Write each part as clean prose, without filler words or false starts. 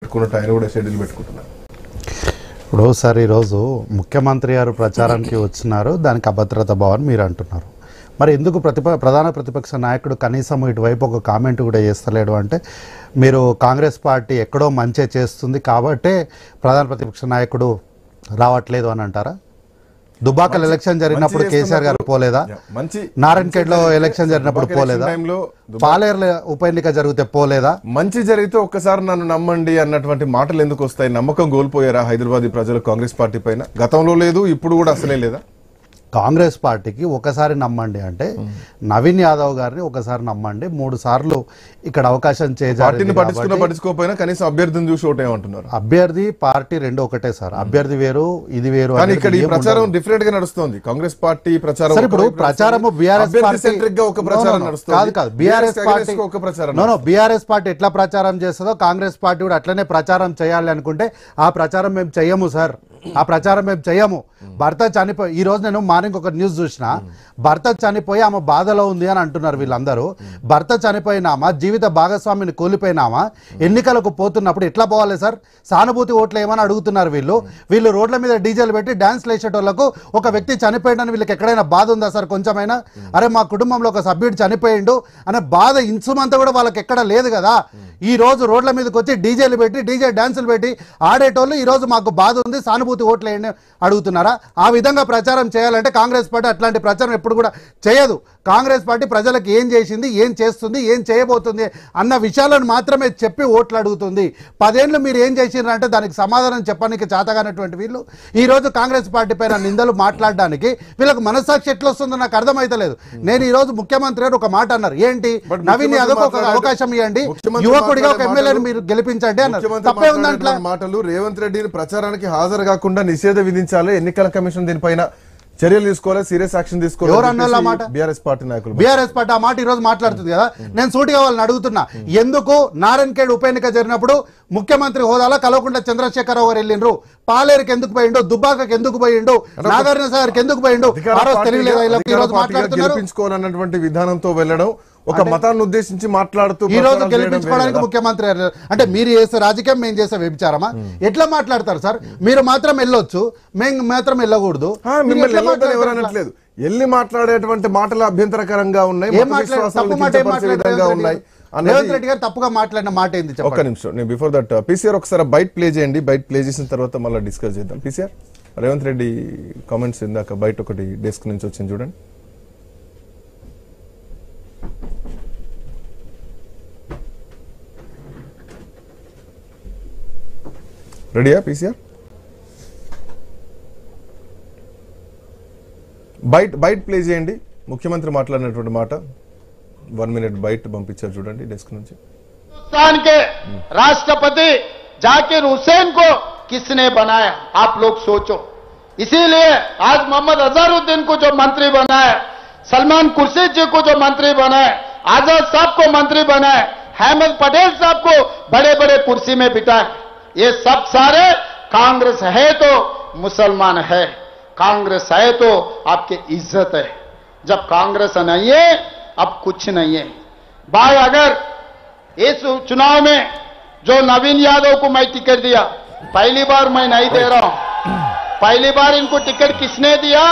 పెట్టుకున్నట్టు ఆయన కూడా షెడ్యూల్ పెట్టుకుంటున్నారు. ఇప్పుడు సార్ ఈరోజు ముఖ్యమంత్రి గారు ప్రచారానికి వచ్చినారు, దానికి అభద్రత భావని మీరు అంటున్నారు. మరి ఎందుకు ప్రధాన ప్రతిపక్ష నాయకుడు కనీసం ఇటువైపు ఒక కామెంట్ కూడా చేస్తలేడు అంటే మీరు కాంగ్రెస్ పార్టీ ఎక్కడో మంచి చేస్తుంది కాబట్టే ప్రధాన ప్రతిపక్ష నాయకుడు రావట్లేదు అని అంటారా? దుబాకల్ ఎలక్షన్ జరిగినప్పుడు కేసీఆర్ గారు పోలేదా? నారాయణఖేడ్ లో ఎలక్షన్ జరిగినప్పుడు పోలేదా? పాలేరుల ఉప ఎన్నిక జరిగితే పోలేదా? మంచి జరిగితే ఒక్కసారి నన్ను నమ్మండి అన్నటువంటి మాటలు ఎందుకు వస్తాయి? నమ్మకం కోల్పోయారా హైదరాబాద్ ప్రజలు కాంగ్రెస్ పార్టీ పైన? గతంలో లేదు, ఇప్పుడు కూడా అసలే లేదా? కాంగ్రెస్ పార్టీకి ఒకసారి నమ్మండి అంటే నవీన్ యాదవ్ గారిని ఒకసారి నమ్మండి, 3 సార్లు ఇక్కడ అవకాశం పట్టించుకోకపోయినా కనీసం అభ్యర్థిని చూసి ఓటేయమంటున్నారు. అభ్యర్థి పార్టీ రెండు ఒకటే సార్, అభ్యర్థి వేరు ఇది వేరు. ఇక్కడ ఈ ప్రచారం డిఫరెంట్ గా నడుస్తుంది. కాంగ్రెస్ పార్టీ ప్రచారం ఇప్పుడు ప్రచారము బీఆర్ఎస్ బీఆర్ఎస్ పార్టీ ఎట్లా ప్రచారం చేస్తుందో కాంగ్రెస్ పార్టీ కూడా అట్లనే ప్రచారం చేయాలి అనుకుంటే ఆ ప్రచారం మేము చెయ్యము సార్, ఆ ప్రచారం మేము చెయ్యము. భర్త చనిపోయి ఈ రోజు నేను మార్నింగ్ ఒక న్యూస్ చూసిన, భర్త చనిపోయి ఆమె బాధలో ఉంది అని అంటున్నారు వీళ్ళందరూ. భర్త చనిపోయినామా, జీవిత భాగస్వామిని కోల్పోయినామా, ఎన్నికలకు పోతున్నప్పుడు ఎట్లా పోవాలి సార్? సానుభూతి ఓట్లు ఏమని అడుగుతున్నారు వీళ్ళు రోడ్ల మీద డీజేలు పెట్టి డాన్స్ వేసేటోళ్లకు ఒక వ్యక్తి చనిపోయిందని వీళ్ళకి ఎక్కడైనా బాధ ఉందా సార్ కొంచెమైనా? అరే మా కుటుంబంలో ఒక సభ్యుడు చనిపోయిండు అనే బాధ ఇంచుమంతా కూడా వాళ్ళకి ఎక్కడ లేదు కదా. ఈ రోజు రోడ్ల మీదకి వచ్చి డీజేలు పెట్టి డీజే డాన్సులు పెట్టి ఆడేటోళ్ళు ఈ రోజు మాకు బాధ ఉంది సానుభూతి ఓట్లు వేయండి అడుగుతున్నారా? ఆ విధంగా ప్రచారం చేయాలంటే కాంగ్రెస్ పార్టీ అట్లాంటి ప్రచారం ఎప్పుడు కూడా చేయదు. కాంగ్రెస్ పార్టీ ప్రజలకు ఏం చేసింది, ఏం చేస్తుంది, ఏం చేయబోతుంది అన్న విషయాలను మాత్రమే చెప్పి ఓట్లు అడుగుతుంది. 10 ఏళ్ళు మీరు ఏం చేసినారంటే దానికి సమాధానం చెప్పడానికి చేతగానటువంటి వీళ్ళు ఈ రోజు కాంగ్రెస్ పార్టీ పైన నిందలు మాట్లాడడానికి వీళ్ళకి మనస్సాక్షి ఎట్లా వస్తుందో నాకు అర్థమైతలేదు. నేను ఈ రోజు ముఖ్యమంత్రి గారు ఒక మాట అన్నారు, ఏంటి నవీన్ యాదవ్ ఒక అవకాశం ఇవ్వండి, యువకుడిగా ఒక ఎమ్మెల్యేని మీరు గెలిపించండి అన్నారు. తప్పే ఉందంటే మాటలు రేవంత్ రెడ్డిని ప్రచారానికి హాజరు కాకుండా నిషేధ విధించాలి, ఎన్నికల కమిషన్ దీనిపైన చర్యలు తీసుకోవాలి, సీరియస్ యాక్షన్ తీసుకోవాలి. బీఆర్ఎస్ పార్టీ నాయకులు బీఆర్ఎస్ పార్టీ ఆ మాట ఈ రోజు మాట్లాడుతుంది కదా. నేను సూటిగా వాళ్ళని అడుగుతున్నా, ఎందుకు నారాయణఖేడ్ ఉప ఎన్నిక జరిగినప్పుడు ముఖ్యమంత్రి హోదాలో కల్వకుంట్ల చంద్రశేఖరరావు గారు వెళ్ళిండ్రు, పాలేరుకి ఎందుకు పోయిండు, దుబ్బాకకి ఎందుకు పోయిండు, నాగార్జున సాగర్కి ఎందుకు పోయిండు? గెలిపించుకోవాలన్నటువంటి విధానంతో వెళ్ళడం, ఒక మతాన్ని ఉద్దేశించి మాట్లాడుతూ ఈ రోజు గెలిపించుకోవడానికి ముఖ్యమంత్రి అంటే మీరు చేసే రాజకీయం మేము చేసే వ్యభిచారమా? ఎట్లా మాట్లాడతారు సార్? మీరు మాత్రం వెళ్ళొచ్చు, మేము మాత్రం వెళ్ళకూడదు. ఎవరనట్లేదు, వెళ్ళి మాట్లాడేటువంటి మాటలు అభ్యంతరకరంగా ఉన్నాయి, రేవంత్ రెడ్డి గారు తప్పుగా మాట్లాడిన మాట ఏంది? ఒక్క నిమిషం, నేను బిఫోర్ దట్ పీసీఆర్ ఒకసారి బయట ప్లే చేయండి, బయట ప్లే చేసిన తర్వాత మళ్ళీ డిస్కస్ చేద్దాం. పీసీఆర్ రేవంత్ రెడ్డి కామెంట్స్ ఇందాక బయట ఒకటి డెస్క్ నుంచి వచ్చింది చూడండి. రెడీయా పీసీఆర్? బయట ప్లే చేయండి, ముఖ్యమంత్రి మాట్లాడినటువంటి మాట 1 మినిట్ బయట పంపించారు చూడండి డెస్క్ నుంచి. हिंदुस्तान के राष्ट्रपति जाकिर हुसैन को किसने बनाया? आप लोग सोचो. इसीलिए आज मोहम्मद अजहरुद्दीन को जो मंत्री बनाया, सलमान खुर्शीद जी को जो मंत्री बनाए, आजाद साहब को मंत्री बनाए, अहमद पटेल साहब को बड़े बड़े कुर्सी में बिठाए. ये सब सारे कांग्रेस है तो मुसलमान है, कांग्रेस है तो आपकी इज्जत है. जब कांग्रेस नहीं है अब कुछ नहीं है भाई. अगर इस चुनाव में जो नवीन यादव को मैं टिकट दिया, पहली बार मैं नहीं दे रहा हूं, पहली बार इनको टिकट किसने दिया?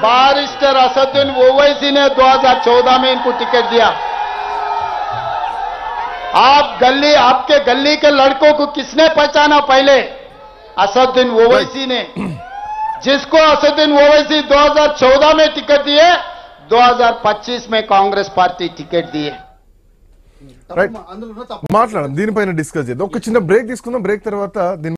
बैरिस्टर असदुद्दीन ओवैसी ने 2014 में इनको टिकट दिया. आपके गली के लड़कों को किसने पहचाना? पहले असदुद्दीन ओवैसी ने, जिसको असदुद्दीन ओवैसी 2014 में टिकट दिए, 2025 में कांग्रेस पार्टी टिकट दिए. మాట్లాడడం దీనిపైన డిస్కస్ చేద్దాం. ఒక చిన్న బ్రేక్ తీసుకుందాం, బ్రేక్ తర్వాత